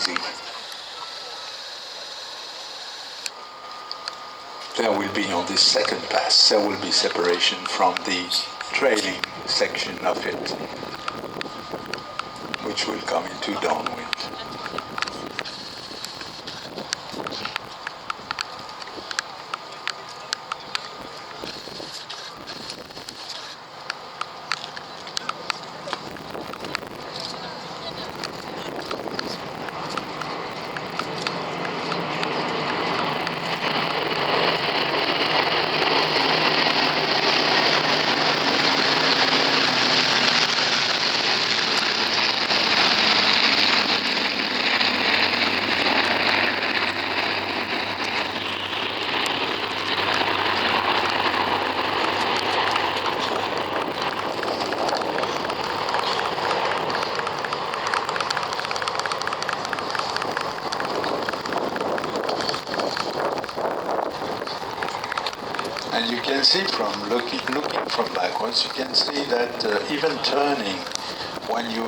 easy. There will be on this second pass, there will be separation from the trailing section of it, which will come into downwind. And you can see from looking from backwards, you can see that even turning when you're